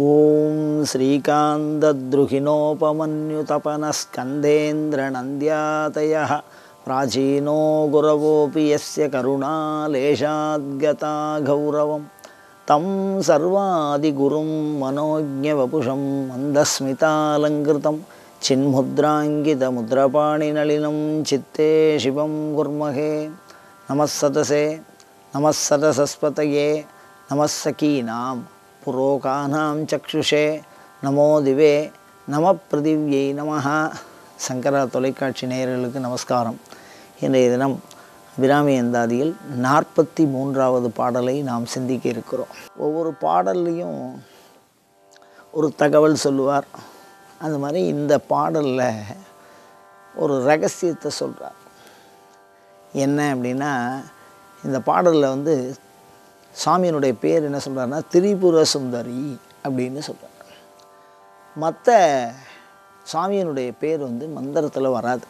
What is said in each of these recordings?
ஓம் ஸ்ரீகாந்தத்ருஹிணோபமன்யுதபனஸ்கந்தேந்திரநந்த்யாதயः பிராச்சீனோ குரவோபி யஸ்ய கருணாலேஷாத்கதா கௌரவம் தம் சர்வாதிகுரும் மனோஜ்ஞவபுஷம் மந்தஸ்மிதாலங்கிருதம் சின்முத்ராங்கிதமுத்ரபாணிநளினம் சித்தே சிவம் குர்மஹே. நமஸ்ஸதசே நமஸ்ஸதசஸ்பதயே நமஸ்ஸகீனாம் புரோகானாம் சக்ஷுஷே நமோ திவே நம பிருதிவ்யை நமஹ. சங்கர தொலைக்காட்சி நேயர்களுக்கு நமஸ்காரம். இன்றைய தினம் அபிராமி அந்தாதியில் 43வது பாடலை நாம் சிந்திக்க இருக்கிறோம். ஒவ்வொரு பாடல்லையும் ஒரு தகவல் சொல்லுவார். அந்த மாதிரி இந்த பாடலில் ஒரு ரகசியத்தை சொல்கிறார். என்ன அப்படின்னா, இந்த பாடலில் சாமியினுடைய பேர் என்ன சொல்கிறாருன்னா திரிபுர சுந்தரி அப்படின்னு சொல்கிறார். மற்ற சாமியினுடைய பேர் மந்திரத்தில் வராது.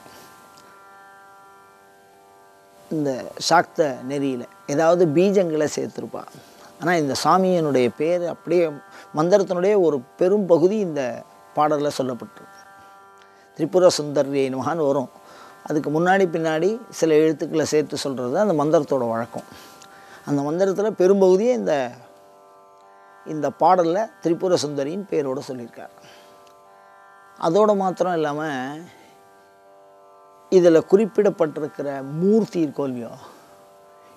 இந்த சாக்த நெறியில் ஏதாவது பீஜங்களை சேர்த்துருப்பா. ஆனால் இந்த சாமியினுடைய பேர் அப்படியே மந்திரத்தினுடைய ஒரு பெரும் பகுதி இந்த பாடலில் சொல்லப்பட்டிருக்கு. திரிபுர சுந்தரியை நமகான்னு வரும். அதுக்கு முன்னாடி பின்னாடி சில எழுத்துக்களை சேர்த்து சொல்கிறது அந்த மந்திரத்தோட வழக்கம். அந்த மந்திரத்தில் பெரும்பகுதியே இந்த பாடலில் திரிபுர சுந்தரியின் பேரோடு சொல்லியிருக்கார். அதோடு மாத்திரம் இல்லாமல் இதில் குறிப்பிடப்பட்டிருக்கிற மூர்த்தி இருக்கோல்லையோ,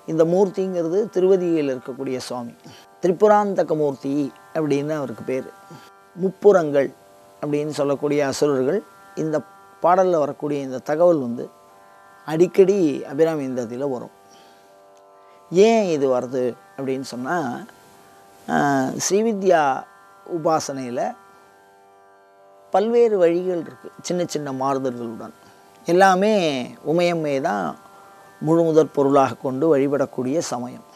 இந்த மூர்த்திங்கிறது திருவதியில் இருக்கக்கூடிய சுவாமி. திரிபுராந்தக மூர்த்தி அப்படின்னு அவருக்கு பேர். முப்புறங்கள் அப்படின்னு சொல்லக்கூடிய அசுரர்கள் இந்த பாடலில் வரக்கூடிய இந்த தகவல் அடிக்கடி அபிராமி அந்தாதியில் வரும். ஏன் இது வருது அப்படின்னு சொன்னால், ஸ்ரீவித்யா உபாசனையில் பல்வேறு வழிகள் இருக்குது. சின்ன சின்ன மாறுதல்களுடன் எல்லாமே உமையம்மை தான் முழு முதற் பொருளாக கொண்டு வழிபடக்கூடிய சமயம்.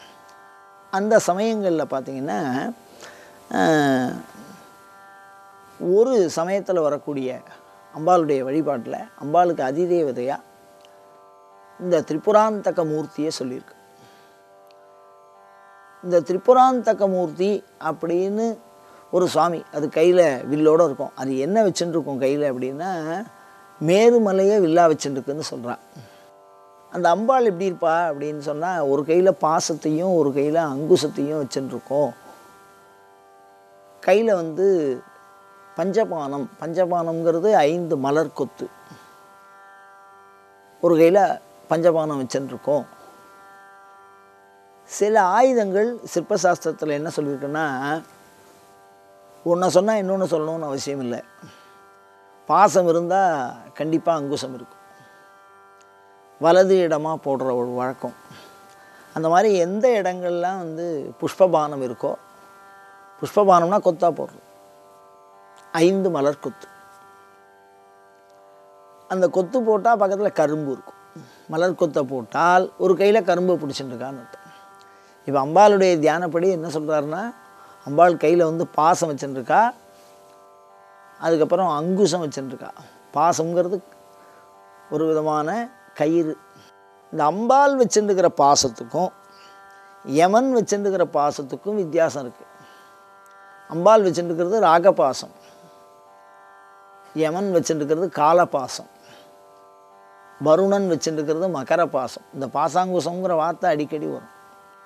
அந்த சமயங்களில் பார்த்திங்கன்னா, ஒரு சமயத்தில் வரக்கூடிய அம்பாளுடைய வழிபாட்டில் அம்பாளுக்கு அதிதேவதையாக இந்த திரிபுராந்தக மூர்த்தியை சொல்லியிருக்கு. இந்த திரிபுராந்தக மூர்த்தி அப்படின்னு ஒரு சுவாமி, அது கையில் வில்லோடு இருக்கும். அது என்ன வச்சுருக்கும் கையில் அப்படின்னா, மேருமலையை வில்லா வச்சுருக்குன்னு சொல்கிறான். அந்த அம்பாள் எப்படி இருப்பா அப்படின்னு சொன்னால், ஒரு கையில் பாசத்தையும் ஒரு கையில் அங்குசத்தையும் வச்சுருக்கோம். கையில் பஞ்சபானம்ங்கிறது 5 மலர் கொத்து. ஒரு கையில் பஞ்சபானம் வச்சுருக்கோம். சில ஆயுதங்கள் சிற்பசாஸ்திரத்தில் என்ன சொல்லியிருக்குன்னா, ஒன்றை சொன்னால் இன்னொன்று சொல்லணும்னு அவசியம் இல்லை. பாசம் இருந்தால் கண்டிப்பாக அங்குசம் இருக்கும். வலது இடமாக போடுற ஒரு வழக்கம். அந்த மாதிரி எந்த இடங்கள்லாம் புஷ்பபானம் இருக்கோ, புஷ்பபானம்னா கொத்தா போடுறோம். 5 மலர் கொத்து. அந்த கொத்து போட்டால் பக்கத்தில் கரும்பு இருக்கும். மலர் கொத்தை போட்டால் ஒரு கையில் கரும்பு பிடிச்சிட்டுருக்கான்னு அர்த்தம். இப்போ அம்பாளுடைய தியானப்படி என்ன சொல்கிறாருன்னா, அம்பாள் கையில் பாசம் வச்சுருக்கா, அதுக்கப்புறம் அங்குசம் வச்சுருக்கா. பாசங்கிறது ஒரு விதமான கயிறு. இந்த அம்பாள் வச்சுருக்கிற பாசத்துக்கும் யமன் வச்சுருக்கிற பாசத்துக்கும் வித்தியாசம் இருக்குது. அம்பாள் வச்சுருக்கிறது ராகபாசம், யமன் வச்சுருக்கிறது காலபாசம், வருணன் வச்சுருக்கிறது மகர பாசம். இந்த பாசாங்குசங்கிற வார்த்தை அடிக்கடி வரும்.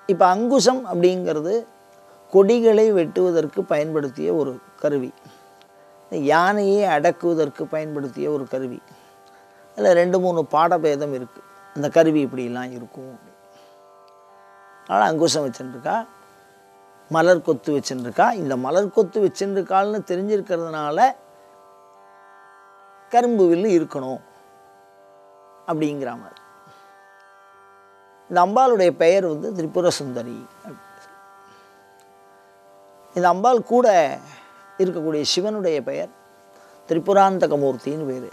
இப்போ அங்குசம் அப்படிங்கிறது கொடிகளை வெட்டுவதற்கு பயன்படுத்திய ஒரு கருவி. யானையை அடக்குவதற்கு பயன்படுத்திய ஒரு கருவி. அதில் 2-3 பாடபேதம் இருக்குது. அந்த கருவி இப்படிலாம் இருக்கும். அதனால் அங்குசம் வச்சுருக்கா, மலர் கொத்து வச்சுருக்கா. இந்த மலர் கொத்து வச்சுருக்காள்னு தெரிஞ்சிருக்கிறதுனால கரும்பு வில்லு இருக்கணும் அப்படிங்கிற மாதிரி. இந்த அம்பாளுடைய பெயர் திரிபுர சுந்தரி. இந்த அம்பாள் கூட இருக்கக்கூடிய சிவனுடைய பெயர் திரிபுராந்தக மூர்த்தின்னு பேர்.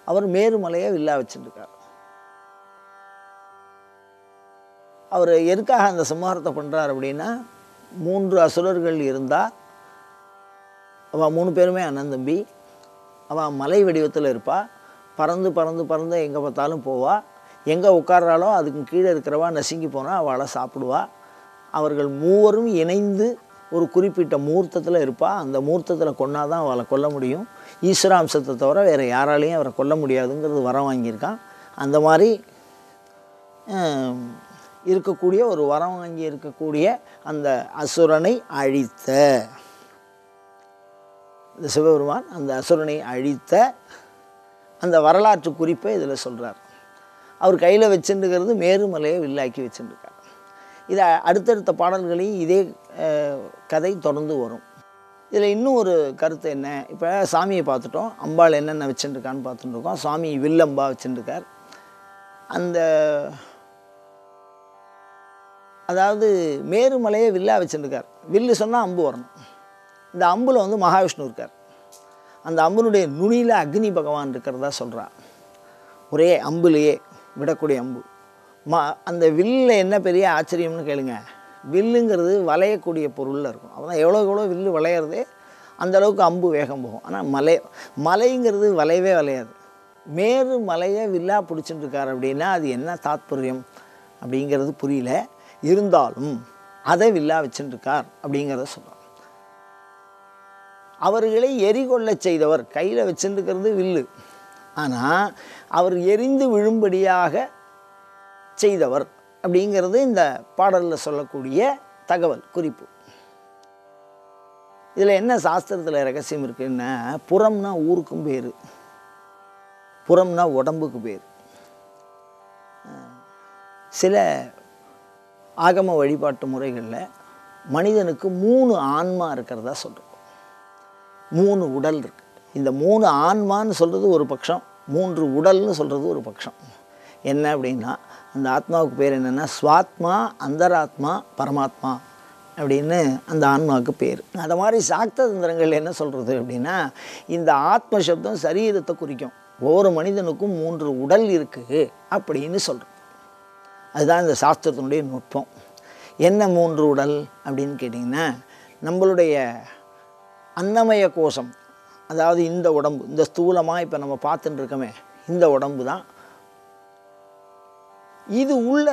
அவர் மேருமலையை வில்லா வச்சுருக்கார். அவர் எதுக்காக அந்த சம்ஹாரத்தை பண்ணுறார் அப்படின்னா, 3 அசுரர்கள் இருந்தால் அவள் 3 பேருமே அண்ணன் தம்பி. அவள் மலை வடிவத்தில் இருப்பாள். பறந்து பறந்து பறந்து எங்கே பார்த்தாலும் போவாள். எங்கே உட்கார்றாலோ அதுக்கு கீழே இருக்கிறவா நசுங்கி போனால் அவளை சாப்பிடுவா. அவர்கள் மூவரும் இணைந்து ஒரு குறிப்பிட்ட முகூர்த்தத்தில் இருப்பாள். அந்த முகூர்த்தத்தில் கொன்னாதான் அவளை கொல்ல முடியும். ஈஸ்வராம்சத்தை தவிர வேறு யாராலையும் அவரை கொல்ல முடியாதுங்கிறது வரம் வாங்கியிருக்கான். அந்த மாதிரி இருக்கக்கூடிய ஒரு வரம் வாங்கி இருக்கக்கூடிய அந்த அசுரனை அழித்த இந்த சிவபெருமான் அந்த அசுரனை அழித்த அந்த வரலாற்று குறிப்பை இதில் சொல்கிறார். அவர் கையில் வச்சுருக்கிறது மேருமலையை வில்லாக்கி வச்சுருக்கார். இதை அடுத்தடுத்த பாடல்களையும் இதே கதை தொடர்ந்து வரும். இதில் இன்னும் ஒரு கருத்து என்ன, இப்போ சாமியை பார்த்துட்டோம், அம்பாள் என்னென்ன வச்சுருக்கான்னு பார்த்துட்டுருக்கோம். சாமி வில்லம்பா வச்சுருக்கார். அந்த அதாவது மேருமலையை வில்லா வச்சுருக்கார். வில்லு சொன்னால் அம்பு வரணும். இந்த அம்பில் வந்து மகாவிஷ்ணு இருக்கார். அந்த அம்புனுடைய நுனியில் அக்னி பகவான் இருக்கிறதா சொல்கிறார். ஒரே அம்புலேயே விடக்கூடிய அம்பு. அந்த வில்லில் என்ன பெரிய ஆச்சரியம்னு கேளுங்க. வில்லுங்கிறது வளையக்கூடிய பொருளில் இருக்கும். அப்போதான் எவ்வளோ வில்லு வளையிறதே அந்தளவுக்கு அம்பு வேகம் போகும். ஆனால் மலைங்கிறது வளையவே வளையாது. மேரு மலையை வில்லா பிடிச்சிட்டுருக்கார் அப்படின்னா அது என்ன தாத்பரியம் அப்படிங்கிறது புரியல. இருந்தாலும் அதை வில்லா வச்சுட்டுருக்கார் அப்படிங்கிறத சொல்கிறார். அவர்களை எரிகொள்ள செய்தவர் கையில் வச்சுருக்கிறது வில்லு, ஆனால் அவர் எரிந்து விழும்படியாக செய்தவர் அப்படிங்கிறது இந்த பாடலில் சொல்லக்கூடிய தகவல் குறிப்பு. இதில் என்ன சாஸ்திரத்தில் ரகசியம் இருக்குன்னா, புறம்னா ஊருக்கும் பேர், புறம்னா உடம்புக்கு பேர். சில ஆகம வழிபாட்டு முறைகளில் மனிதனுக்கு 3 ஆன்மா இருக்கிறதா சொல்கிறோம். 3 உடல் இருக்குது. இந்த 3 ஆன்மான்னு சொல்கிறது ஒரு பட்சம், 3 உடல்னு சொல்கிறது ஒரு பட்சம். என்ன அப்படின்னா, அந்த ஆத்மாவுக்கு பேர் என்னென்னா ஸ்வாத்மா, அந்தராத்மா, பரமாத்மா அப்படின்னு அந்த ஆன்மாவுக்கு பேர். அது மாதிரி சாக்த தந்திரங்கள் என்ன சொல்கிறது அப்படின்னா, இந்த ஆத்ம சப்தம் சரீரத்தை குறிக்கும். ஒவ்வொரு மனிதனுக்கும் 3 உடல் இருக்குது அப்படின்னு சொல்கிறோம். அதுதான் இந்த சாஸ்திரத்தினுடைய நுட்பம். என்ன 3 உடல் அப்படின்னு கேட்டிங்கன்னா, நம்மளுடைய அன்னமய கோஷம், அதாவது இந்த உடம்பு, இந்த ஸ்தூலமாக இப்போ நம்ம பார்த்துட்டு இருக்கோமே இந்த உடம்பு தான். இது உள்ள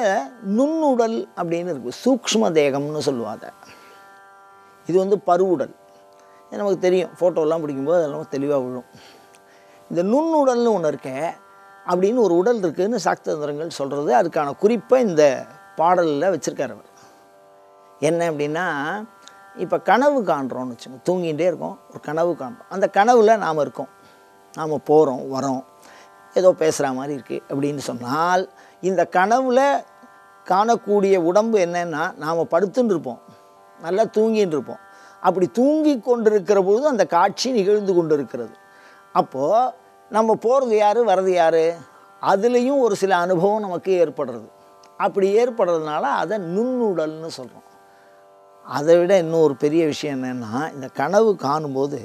நுண்ணுடல் அப்படின்னு இருக்குது, சூக்ஷ்ம தேகம்னு சொல்லுவாங்க. இது வந்து பருவுடல். நமக்கு தெரியும், ஃபோட்டோலாம் பிடிக்கும்போது அதெல்லாம் தெளிவாக விழும். இந்த நுண்ணுடல்னு ஒன்று இருக்க அப்படின்னு ஒரு உடல் இருக்குதுன்னு சாக்தந்திரங்கள் சொல்கிறது. அதுக்கான குறிப்பை இந்த பாடலில் வச்சுருக்கார் அவர். என்ன அப்படின்னா, இப்போ கனவு காண்றோன்னு வச்சுக்கோங்க, தூங்கிகிட்டே இருக்கோம், ஒரு கனவு காண்றோம். அந்த கனவில் நாம் இருக்கோம், நாம் போகிறோம் வரோம், ஏதோ பேசுகிற மாதிரி இருக்குது அப்படின்னு சொன்னால், இந்த கனவில் காணக்கூடிய உடம்பு என்னென்னா, நாம் படுத்துன்னு இருப்போம், நல்லா தூங்கின்னு இருப்போம். அப்படி தூங்கி கொண்டிருக்கிற பொழுது அந்த காட்சி நிகழ்ந்து கொண்டு இருக்கிறது. அப்போது நம்ம போகிறது யார், வர்றது யார், அதுலேயும் ஒரு சில அனுபவம் நமக்கு ஏற்படுறது. அப்படி ஏற்படுறதுனால அதை நுண்ணுடல்னு சொல்கிறோம். அதை விட இன்னும் ஒரு பெரிய விஷயம் என்னென்னா, இந்த கனவு காணும்போது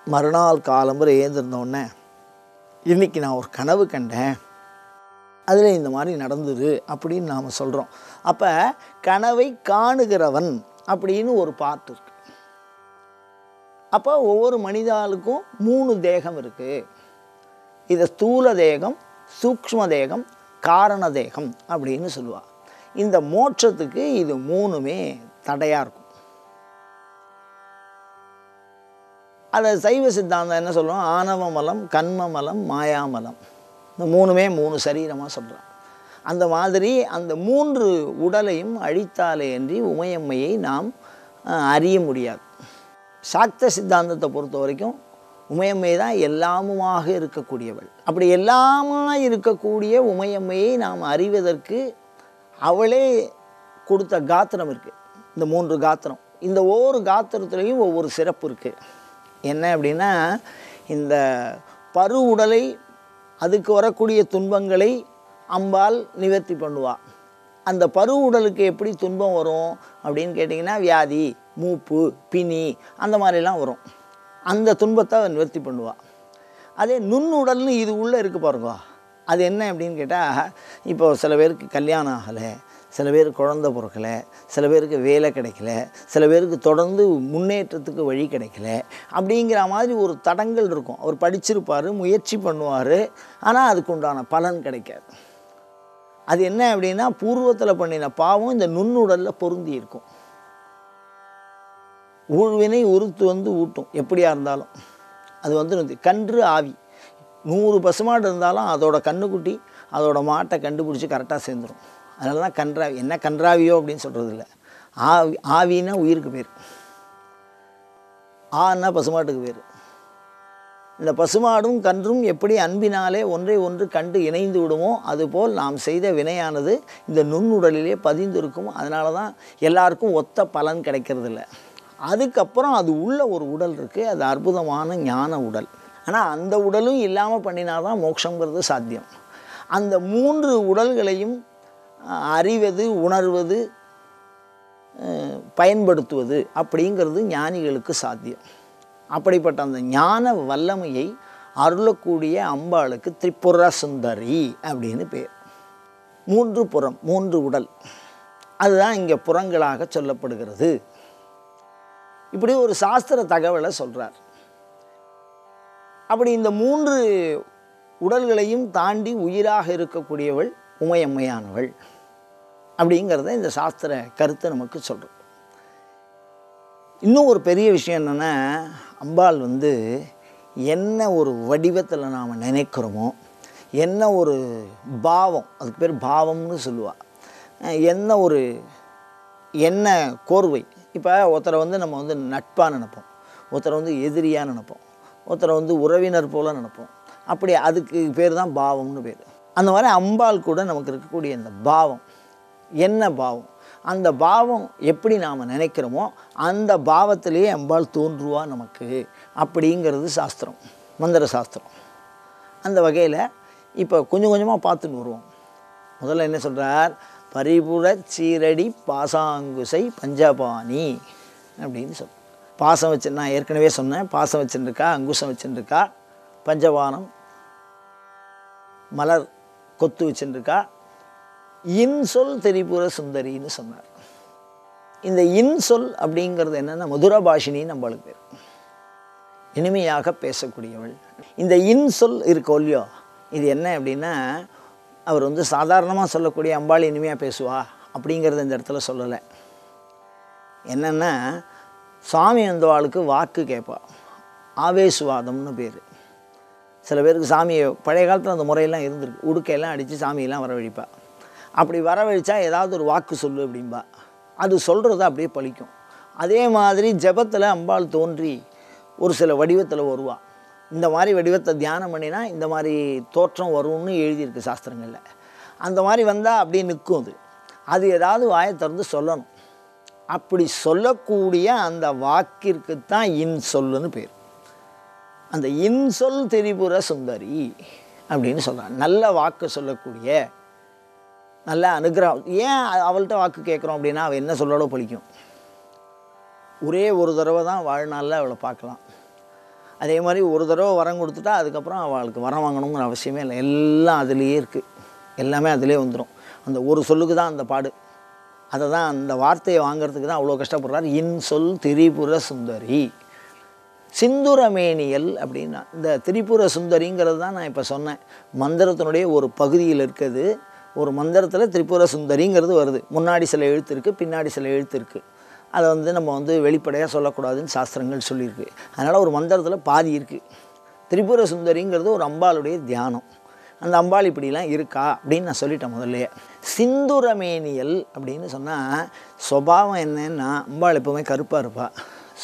மறுநாள் காலம்பரை ஏந்திருந்தோடனே, இன்றைக்கி நான் ஒரு கனவு கண்டேன், அதில் இந்த மாதிரி நடந்தது அப்படின்னு நாம் சொல்கிறோம். அப்போ கனவை காணுகிறவன் அப்படின்னு ஒரு பார்ட் இருக்குது. அப்போ ஒவ்வொரு மனிதாளுக்கும் 3 தேகம் இருக்குது. இதை ஸ்தூல தேகம், சூக்ஷ்ம தேகம், காரண தேகம் அப்படின்னு சொல்லுவாள். இந்த மோட்சத்துக்கு இது 3மே தடையாக இருக்கும். அதை சைவ சித்தாந்தம் என்ன சொல்லுவோம், ஆணவமலம், கண்மமலம், மாயாமலம், இந்த 3மே 3 சரீரமாக சொல்கிறான். அந்த மாதிரி அந்த 3 உடலையும் அழித்தாலே அன்றி உமையம்மையை நாம் அறிய முடியாது. சாக்த சித்தாந்தத்தை பொறுத்த வரைக்கும் உமையம்மை தான் எல்லாமுமாக இருக்கக்கூடியவள். அப்படி எல்லாமாக இருக்கக்கூடிய உமையம்மையை நாம் அறிவதற்கு அவளே கொடுத்த காத்திரம் இருக்குது. இந்த 3 காத்திரம், இந்த ஒவ்வொரு காத்திரத்துலேயும் ஒவ்வொரு சிறப்பு இருக்குது. என்ன அப்படின்னா, இந்த பரு உடலை, அதுக்கு வரக்கூடிய துன்பங்களை அம்பாள் நிவர்த்தி பண்ணுவாள். அந்த பரு உடலுக்கு எப்படி துன்பம் வரும் அப்படின்னு கேட்டிங்கன்னா, வியாதி, மூப்பு, பிணி அந்த மாதிரிலாம் வரும். அந்த துன்பத்தை நிவர்த்தி பண்ணுவாள். அதே நுண்ணுடல்னு இது உள்ளே இருக்குது பாருங்க, அது என்ன அப்படின்னு கேட்டால், இப்போ சில பேருக்கு கல்யாணம் ஆகலை, சில பேர் குழந்தை பிறக்கலை, சில பேருக்கு வேலை கிடைக்கல, சில பேருக்கு தொடர்ந்து முன்னேற்றத்துக்கு வழி கிடைக்கல, அப்படிங்கிற மாதிரி ஒரு தடங்கள் இருக்கும். அவர் படிச்சிருப்பார், முயற்சி பண்ணுவார், ஆனால் அதுக்கு உண்டான பலன் கிடைக்காது. அது என்ன அப்படின்னா, பூர்வத்தில் பண்ணின பாவம் இந்த நுண்ணுடலில் பொருந்தி இருக்கும். ஊழ்வினை உறுத்து வந்து ஊட்டும். எப்படியாக இருந்தாலும் அது வந்து கன்று ஆவி 100 பசுமாடு இருந்தாலும் அதோட கன்றுக்குட்டி அதோட மாட்டை கண்டுபிடிச்சி கரெக்டாக சேர்ந்துடும். அதனால தான் கன்றாவி. என்ன கன்றாவியோ அப்படின்னு சொல்கிறது இல்லை. ஆவின்னா உயிருக்கு பேர், ஆன்னா பசுமாட்டுக்கு பேர். இந்த பசுமாடும் கன்றும் எப்படி அன்பினாலே ஒன்றை ஒன்று கண்டு இணைந்து விடுமோ அதுபோல் நாம் செய்த வினையானது இந்த நுண்ணுடலிலே பதிந்திருக்கும். அதனால தான் எல்லாருக்கும் ஒத்த பலன் கிடைக்கிறது இல்லை. அதுக்கப்புறம் அது உள்ள ஒரு உடல் இருக்குது, அது அற்புதமான ஞான உடல். ஆனால் அந்த உடலும் இல்லாமல் பண்ணினாதான் மோட்சங்கிறது சாத்தியம். அந்த 3 உடல்களையும் அறிவது, உணர்வது, பயன்படுத்துவது அப்படிங்கிறது ஞானிகளுக்கு சாத்தியம். அப்படிப்பட்ட அந்த ஞான வல்லமையை அருளக்கூடிய அம்பாளுக்கு திரிபுர சுந்தரி அப்படின்னு பேர். 3 புறம் 3 உடல், அதுதான் இங்கே புறங்களாக சொல்லப்படுகிறது. இப்படி ஒரு சாஸ்திர தகவலை சொல்கிறார். அப்படி இந்த 3 உடல்களையும் தாண்டி உயிராக இருக்கக்கூடியவள் உமையம்மையானவள் அப்படிங்கிறத இந்த சாஸ்திர கருத்தை நமக்கு சொல்கிறது. இன்னும் ஒரு பெரிய விஷயம் என்னென்னா, அம்பாள் வந்து என்ன ஒரு வடிவத்தில் நாம் நினைக்கிறோமோ, என்ன ஒரு பாவம், அதுக்கு பேர் பாவம்னு சொல்லுவாள், என்ன கோர்வை. இப்போ ஒருத்தரை வந்து நம்ம வந்து நட்பாக நினைப்போம், ஒருத்தரை வந்து எதிரியாக நினைப்போம், ஒருத்தரை வந்து உறவினர் போல் நினைப்போம். அப்படி அதுக்கு பேர் தான் பாவம்னு பேர். அந்த மாதிரி அம்பாள் கூட நமக்கு இருக்கக்கூடிய இந்த பாவம் என்ன பாவம், அந்த பாவம் எப்படி நாம் நினைக்கிறோமோ அந்த பாவத்திலேயே அம்பாள் தோன்றுவா நமக்கு அப்படிங்கிறது சாஸ்திரம், மந்திர சாஸ்திரம். அந்த வகையில் இப்போ கொஞ்சம் கொஞ்சமாக பார்த்துட்டு வருவோம். முதல்ல என்ன சொல்கிறார், பரிபுர சீரடி பாசாங்குசை பஞ்சபாணி அப்படின்னு சொல்கிறார். பாசம் வச்சு, நான் ஏற்கனவே சொன்னேன், பாசம் வச்சுருக்கா, அங்குசம் வச்சுருக்கா, பஞ்சபானம் மலர் கொத்து வச்சுருக்கா, இன்சொல் திரிபுர சுந்தரின்னு சொன்னார். இந்த இன்சொல் அப்படிங்கிறது என்னென்னா மதுரபாஷினின்னு நம்மளுக்கு பேர், இனிமையாக பேசக்கூடியவள். இந்த இன்சொல் இருக்கோ இல்லையோ, இது என்ன அப்படின்னா, அவர் வந்து சாதாரணமாக சொல்லக்கூடிய அம்பாள் இனிமையாக பேசுவா அப்படிங்கிறத இந்த இடத்துல சொல்லலை. என்னென்னா, சாமி வந்தவாளுக்கு வாக்கு கேட்பா, ஆவேசுவாதம்னு பேர். சில பேருக்கு சாமியை பழைய காலத்தில் அந்த முறையெல்லாம் இருந்திருக்கு, உடுக்கையெல்லாம் அடித்து சாமியெல்லாம் வரவழிப்பா. அப்படி வரவழிச்சா ஏதாவது ஒரு வாக்கு சொல்லு அப்படின்பா, அது சொல்கிறத அப்படியே பழிக்கும். அதே மாதிரி ஜபத்தில் அம்பாள் தோன்றி ஒரு சில வடிவத்தில் வருவா. இந்த மாதிரி வடிவத்தை தியானம் பண்ணினா இந்த மாதிரி தோற்றம் வரும்னு எழுதியிருக்கு சாஸ்திரங்களில். அந்த மாதிரி வந்தால் அப்படியே நிற்கும். அது ஏதாவது வாயை திறந்து சொல்லணும். அப்படி சொல்லக்கூடிய அந்த வாக்கிற்கு தான் இன்சொல்லுன்னு பேர். அந்த இன்சொல் திரிபுர சுந்தரி அப்படின்னு சொல்கிறான். நல்ல வாக்கு சொல்லக்கூடிய, நல்ல அனுகிரகம். ஏன் அவள்கிட்ட வாக்கு கேட்குறோம் அப்படின்னா, அவள் என்ன சொல்லலோ பழிக்கும். ஒரே ஒரு தடவை தான் வாழ்நாளில் அவளை பார்க்கலாம். அதே மாதிரி ஒரு தடவை வரம் கொடுத்துட்டா அதுக்கப்புறம் அவளுக்கு வரம் வாங்கணுங்கிற அவசியமே இல்லை. எல்லாம் அதுலேயே இருக்குது, எல்லாமே அதிலே வந்துடும். அந்த ஒரு சொல்லுக்கு தான் அந்த பாடு. அதை தான், அந்த வார்த்தையை வாங்கிறதுக்கு தான் அவ்வளோ கஷ்டப்படுறார். இன்சொல் திரிபுர சுந்தரி. சிந்துரமேனியல் அப்படின்னா, இந்த திரிபுர சுந்தரிங்கிறது தான் நான் இப்போ சொன்னேன், மந்திரத்தினுடைய ஒரு பகுதியில் இருக்குது. ஒரு மந்திரத்தில் திரிபுர சுந்தரிங்கிறது வருது. முன்னாடி சில எழுத்து இருக்குது, பின்னாடி சில எழுத்து இருக்குது. அதை வந்து நம்ம வந்து வெளிப்படையாக சொல்லக்கூடாதுன்னு சாஸ்திரங்கள் சொல்லியிருக்கு. அதனால் ஒரு மந்திரத்தில் பாதி இருக்குது. திரிபுர சுந்தரிங்கிறது ஒரு அம்பாளுடைய தியானம். அந்த அம்பாள் இப்படிலாம் இருக்கா அப்படின்னு நான் சொல்லிட்டேன் முதல்லையே. சிந்துரமேனியல் அப்படின்னு சொன்னால் சுபாவம் என்னன்னா, அம்பாள் எப்போவுமே கருப்பாக இருப்பாள்,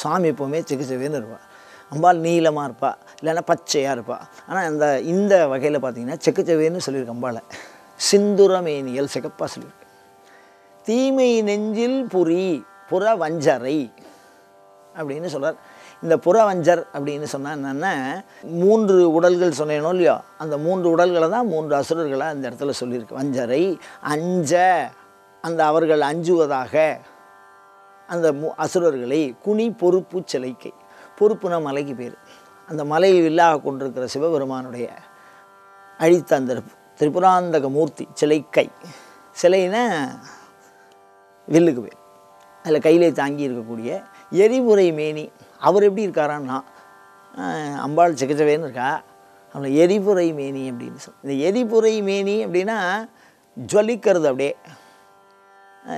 சாமி எப்போவுமே சிகிச்சைவேன்னு இருப்பாள். அம்பாள் நீளமாக இருப்பாள், இல்லைன்னா பச்சையாக இருப்பாள். ஆனால் இந்த வகையில் பார்த்திங்கன்னா செக்குச்சவேன்னு சொல்லியிருக்கு அம்பாளை. சிந்துரமேனியல் சிகப்பாக சொல்லியிருக்கு. தீமை நெஞ்சில் புரி புற வஞ்சரை அப்படின்னு சொல்கிறார். இந்த புறவஞ்சர் அப்படின்னு சொன்னால் என்னென்னா, 3 உடல்கள் சொன்னேனோ இல்லையோ, அந்த 3 உடல்களை தான் 3 அசுரர்களை அந்த இடத்துல சொல்லியிருக்கு. வஞ்சரை அஞ்ச, அந்த அவர்கள் அஞ்சுவதாக அந்த அசுரர்களை, குனி பொறுப்பு சிலைக்கை, பொறுப்புனா மலைக்கு பேர். அந்த மலையை வில்லாக கொண்டிருக்கிற சிவபெருமானுடைய அழித்த அந்த திரிபுராந்தக மூர்த்தி சிலைக்கை, சிலைன்னா வில்லுக்கு பேர், அதில் கையிலே தாங்கி இருக்கக்கூடிய எரிபுரை மேனி. அவர் எப்படி இருக்காரான்னா, அம்பாள் சிகிச்சவேன்னு இருக்கா, அவளை எரிபுரை மேனி அப்படின்னு சொல்லி. இந்த எரிபுரை மேனி அப்படின்னா ஜுவலிக்கிறது. அப்படியே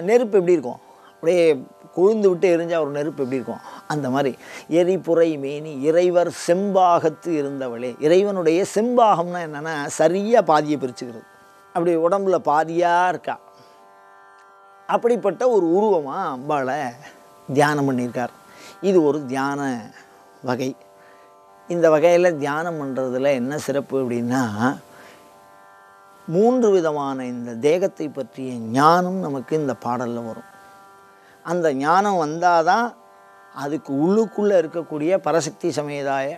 நெருப்பு எப்படி இருக்கும், அப்படியே கொழுந்து விட்டு எரிஞ்சால் ஒரு நெருப்பு எப்படி இருக்கும், அந்த மாதிரி எரிபுரை மேனி இறைவர் செம்பாகத்து இருந்தவளே. இறைவனுடைய செம்பாகம்னா என்னென்னா சரியாக பாதியை பிரிச்சுக்கிறது, அப்படி உடம்புல பாதியாக இருக்கா. அப்படிப்பட்ட ஒரு உருவமாக அம்பாளை தியானம் பண்ணியிருக்கார். இது ஒரு தியான வகை. இந்த வகையில் தியானம் பண்ணுறதுல என்ன சிறப்பு அப்படின்னா, 3 விதமான இந்த தேகத்தை பற்றிய ஞானம் நமக்கு இந்த பாடலில் வரும். அந்த ஞானம் வந்தால் தான் அதுக்கு உள்ளுக்குள்ளே இருக்கக்கூடிய பரசக்தி சமேதாய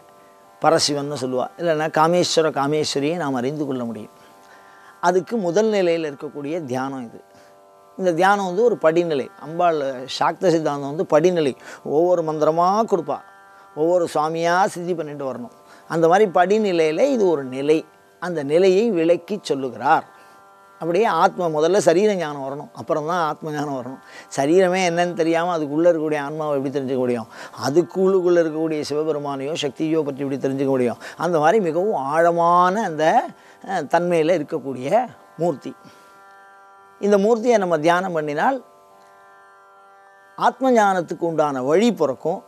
பரசிவன்னு சொல்லுவாள், இல்லைன்னா காமேஸ்வர காமேஸ்வரியை நாம் அறிந்து கொள்ள முடியும். அதுக்கு முதல் நிலையில் இருக்கக்கூடிய தியானம் இது. இந்த தியானம் வந்து ஒரு படிநிலை. அம்பாள் சாக்த சித்தாந்தம் வந்து படிநிலை. ஒவ்வொரு மந்திரமாக கொடுப்பா, ஒவ்வொரு சுவாமியாக சித்தி பண்ணிட்டு வரணும். அந்த மாதிரி படிநிலையில் இது ஒரு நிலை. அந்த நிலையை விளக்கி சொல்லுகிறார். அப்படியே ஆத்மா முதல்ல சரீர ஞானம் வரணும், அப்புறம் தான் ஆத்ம ஞானம் வரணும். சரீரமே என்னன்னு தெரியாமல் அதுக்குள்ளே இருக்கக்கூடிய ஆன்மாவை எப்படி தெரிஞ்சுக்க முடியும், அதுக்குள்ளுக்குள்ளே இருக்கக்கூடிய சிவபெருமானையோ சக்தியோ பற்றி எப்படி தெரிஞ்சுக்க முடியும். அந்த மாதிரி மிகவும் ஆழமான அந்த தன்மையில் இருக்கக்கூடிய மூர்த்தி. இந்த மூர்த்தியை நம்ம தியானம் பண்ணினால் ஆத்ம ஞானத்துக்கு உண்டான வழி பிறக்கும்,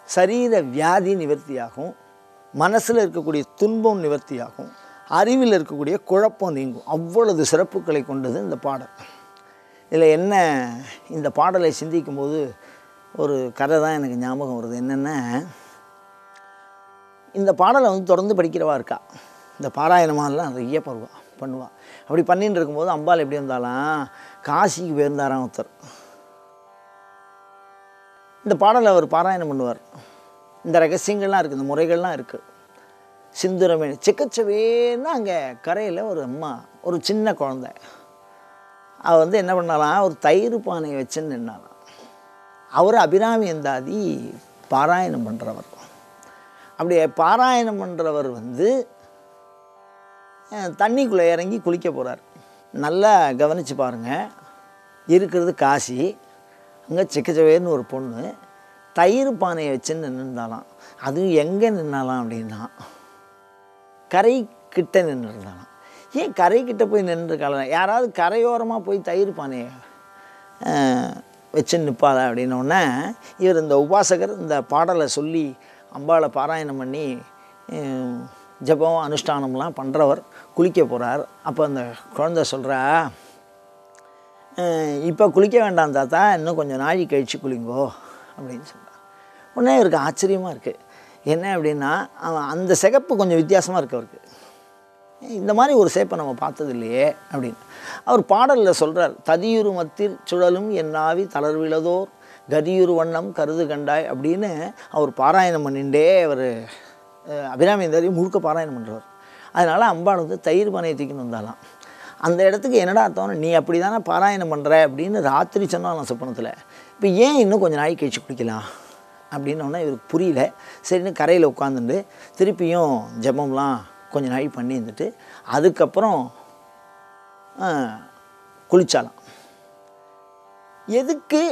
சரீர வியாதி நிவர்த்தியாகும், மனசில் இருக்கக்கூடிய துன்பம் நிவர்த்தியாகும், அறிவில் இருக்கக்கூடிய குழப்பம் நீங்கும். அவ்வளவு சிறப்புகளை கொண்டது இந்த பாடல். இதில் என்ன, இந்த பாடலை சிந்திக்கும் போது ஒரு கதை தான் எனக்கு ஞாபகம் வருது. என்னென்னா, இந்த பாடலை வந்து தொடர்ந்து படிக்கிறவா இருக்கா, இந்த பாராயணமாலாம் நிறைய பண்ணுவாள். அப்படி பண்ணின்னு இருக்கும்போது அம்பாள் எப்படி வந்தாலாம், காசிக்கு போயிருந்தாராம் ஒருத்தர். இந்த பாடலை அவர் பாராயணம் பண்ணுவார். இந்த ரகசியங்கள்லாம் இருக்குது, இந்த முறைகள்லாம் இருக்குது. சிந்துரமே சிக்கச்சவேன்னு அங்கே கரையில் ஒரு அம்மா, ஒரு சின்ன குழந்தை, அவள் வந்து என்ன பண்ணாலாம், ஒரு தயிர் பானையை வச்சுன்னு நின்னாலாம். அவர் அபிராமி எந்தாதி பாராயணம் பண்ணுறவர். அப்படியே பாராயணம் பண்ணுறவர் வந்து தண்ணிக்குள்ளே இறங்கி குளிக்க போகிறார். நல்லா கவனித்து பாருங்கள், இருக்கிறது காசி. அங்கே சிக்கச்சவேன்னு ஒரு பொண்ணு தயிர் பானையை வச்சுன்னு நின்றுந்தாலாம். அதுவும் எங்கே நின்னாலாம் அப்படின்னா, கரைக்கிட்ட நின்றுருந்தாலாம். ஏன் கரைக்கிட்ட போய் நின்றுருக்கலாம், யாராவது கரையோரமாக போய் தயிர் பானையை வச்சு நிற்பாளா அப்படின்னோடனே, இவர் இந்த உபாசகர் இந்த பாடலை சொல்லி அம்பாளை பாராயணம் பண்ணி ஜபம் அனுஷ்டானம்லாம் பண்ணுறவர் குளிக்க போகிறார். அப்போ அந்த குழந்தை சொல்கிறா, இப்போ குளிக்க வேண்டாம் தாத்தா, இன்னும் கொஞ்சம் நாழி கழித்து குளிங்கோ அப்படின்னு சொல்கிறார். உடனே இவருக்கு ஆச்சரியமாக இருக்குது. என்ன அப்படின்னா, அந்த சிகப்பு கொஞ்சம் வித்தியாசமாக இருக்குது அவருக்கு. இந்த மாதிரி ஒரு சேப்பை நம்ம பார்த்தது இல்லையே அப்படின்னு அவர் பாடலில் சொல்கிறார். ததியுரு மத்திர் சுழலும் என்னாவி தளர்விழதோர் கதியுரு வண்ணம் கருது கண்டாய் அப்படின்னு அவர் பாராயணம் பண்ணிண்டே அவர் அபிராமி எந்தாதி முழுக்க பாராயணம் பண்ணுறவர். அதனால் அம்பாள் வந்து தயிர் பானையை தூக்கின்னு வந்தாலாம். அந்த இடத்துக்கு என்னடா அர்த்தம், நீ அப்படி தானே பாராயணம் பண்ணுற அப்படின்னு ராத்திரி சொன்னாலும் சொப்பனத்தில். இப்போ ஏன் இன்னும் கொஞ்சம் நாய் கழிச்சு குடிக்கலாம் அப்படின்னோடனே இவருக்கு புரியல. சரின்னு கரையில் உட்காந்துட்டு திருப்பியும் ஜபம்லாம் கொஞ்சம் நாள் பண்ணி இருந்துட்டு அதுக்கப்புறம் குளிச்சாலாம். எதுக்கு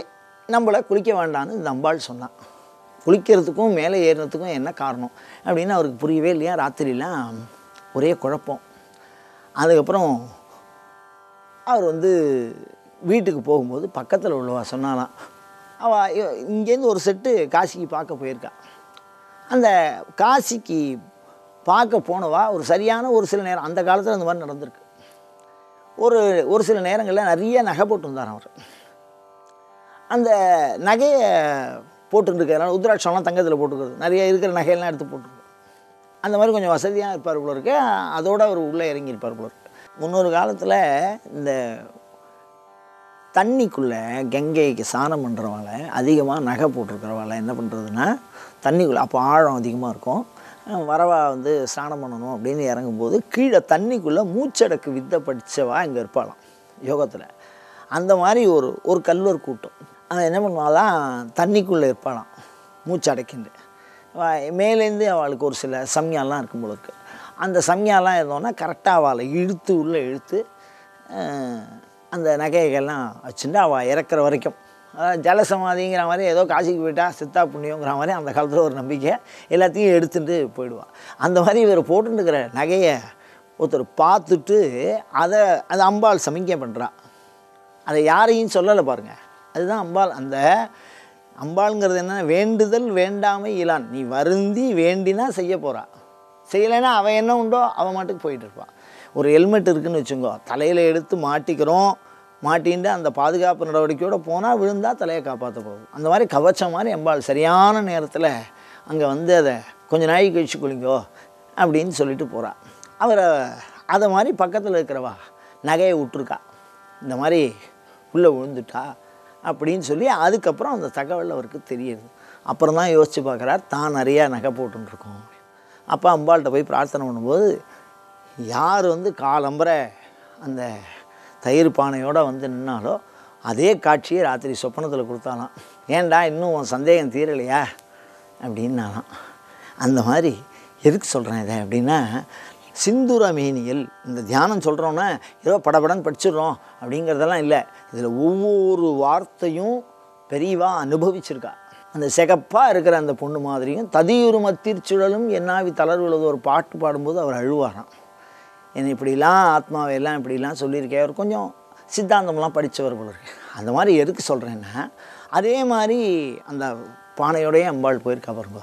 நம்மளை குளிக்க வேண்டான்னு இந்த அம்பாள் சொன்னான். குளிக்கிறதுக்கும் மேலே ஏறினதுக்கும் என்ன காரணம் அப்படின்னு அவருக்கு புரியவே இல்லையா. ராத்திரிலாம் ஒரே குழப்பம். அதுக்கப்புறம் அவர் வந்து வீட்டுக்கு போகும்போது பக்கத்தில் உள்ளவா சொன்னாலாம், அவள் இங்கேருந்து ஒரு செட்டு காசிக்கு பார்க்க போயிருக்கா. அந்த காசிக்கு பார்க்க போனவா ஒரு சரியான ஒரு சில நேரம், அந்த காலத்தில் அந்த மாதிரி நடந்திருக்கு, ஒரு சில நேரங்களில் நிறைய நகை போட்டு வந்தார் அவர். அந்த நகையை போட்டுருக்கிறதுனால உத்ராட்சம்லாம் தங்கத்தில் போட்டுக்கிறது, நிறைய இருக்கிற நகையெல்லாம் எடுத்து போட்டுருக்கு. அந்த மாதிரி கொஞ்சம் வசதியாக இருப்பார் போல இருக்கு. அதோடு அவர் உள்ளே இறங்கியிருப்பார் போல இருக்கு. முன்னொரு காலத்தில் இந்த தண்ணிக்குள்ளே கங்கைக்கு ஸ்நானம் பண்ணுறவால அதிகமாக நகை போட்டிருக்கிறவால என்ன பண்ணுறதுன்னா, தண்ணிக்குள்ளே அப்போ ஆழம் அதிகமாக இருக்கும், வரவா வந்து ஸ்நானம் பண்ணணும் அப்படின்னு இறங்கும்போது கீழே தண்ணிக்குள்ளே மூச்சடக்கு வித்தை படித்தவா இங்கே இருப்பாளாம் யோகத்தில். அந்த மாதிரி ஒரு கல்லூர் கூட்டம் அவன் என்ன பண்ணுவாலாம், தண்ணிக்குள்ளே இருப்பாளாம் மூச்சடைக்கிண்டு. மேலேருந்து அவளுக்கு ஒரு சில சம்யாலாம் இருக்கும் போல இருக்குது. அந்த சம்யாலாம் இருந்தோன்னா கரெக்டாக அவளை இழுத்து உள்ளே இழுத்து அந்த நகைகள்லாம் வச்சுட்டு அவள் இறக்குற வரைக்கும், அதாவது ஜலசமாதிங்கிற மாதிரி ஏதோ காசிக்கு போயிட்டா சித்தா புண்ணியங்கிற மாதிரி அந்த காலத்தில் ஒரு நம்பிக்கை, எல்லாத்தையும் எடுத்துகிட்டு போயிடுவாள். அந்த மாதிரி இவர் போட்டுருக்கிற நகையை ஒருத்தர் பார்த்துட்டு அதை அம்பாள் சமிக்கை பண்ணுறா. அதை யாரையும் சொல்லலை பாருங்கள். அதுதான் அம்பாள் அந்த அம்பாளுங்கிறது என்ன, வேண்டுதல் வேண்டாமை இலான். நீ வருந்தி வேண்டினா செய்ய போகிறா, செய்யலைன்னா அவன் என்ன உண்டோ அவன் மாட்டுக்கு போயிட்டு இருப்பான். ஒரு ஹெல்மெட் இருக்குதுன்னு வச்சுங்கோ, தலையில் எடுத்து மாட்டிக்கிறோம், மாட்டின்ட்டு அந்த பாதுகாப்பு நடவடிக்கையோடு போனால் விழுந்தால் தலையை காப்பாற்ற போகும். அந்த மாதிரி கவச்சம் மாதிரி அம்பாள் சரியான நேரத்தில் அங்கே வந்து அதை கொஞ்சம் நாளைக்கு கழிச்சு குளிங்கோ அப்படின்னு சொல்லிட்டு போகிறா. அவரை அதை மாதிரி பக்கத்தில் இருக்கிறவா நகையை விட்டுருக்கா, இந்த மாதிரி உள்ளே விழுந்துட்டா அப்படின்னு சொல்லி அதுக்கப்புறம் அந்த தகவல் அவருக்கு தெரியுது. அப்புறம் தான் யோசித்து பார்க்குறார், தான் நிறையா நகை போட்டுருக்கோம். அப்போ அம்பாள்கிட்ட போய் பிரார்த்தனை பண்ணும்போது, யார் வந்து காலம்பரை அந்த தயிர் பானையோடு வந்து நின்னாலோ அதே காட்சியை ராத்திரி சொப்பனத்தில் கொடுத்தாலாம். ஏன்டா இன்னும் உன் சந்தேகம் தீரலையா அப்படின்னாலாம். அந்த மாதிரி எதுக்கு சொல்கிறேன் இதை அப்படின்னா, சிந்துர மேனியல் இந்த தியானம் சொல்கிறோன்னா ஏதோ படபடன்னு படிச்சிடுறோம் அப்படிங்கிறதெல்லாம் இல்லை. இதில் ஒவ்வொரு வார்த்தையும் பெரியவா அனுபவிச்சிருக்கா. அந்த சிகப்பாக இருக்கிற அந்த பொண்ணு மாதிரியும் ததியுறு மத்திர்ச்சுழலும் என்னாவி தளர்வுள்ளது ஒரு பாட்டு பாடும்போது அவர் அழுவாராம். என்னை இப்படிலாம் ஆத்மாவையெல்லாம் இப்படிலாம் சொல்லியிருக்கேன். அவர் கொஞ்சம் சித்தாந்தம்லாம் படித்தவர் போல இருக்கு. அந்த மாதிரி எதுக்கு சொல்கிறேன்னா, அதே மாதிரி அந்த பானையோடையே அம்பாள் போயிருக்கா பாருங்க.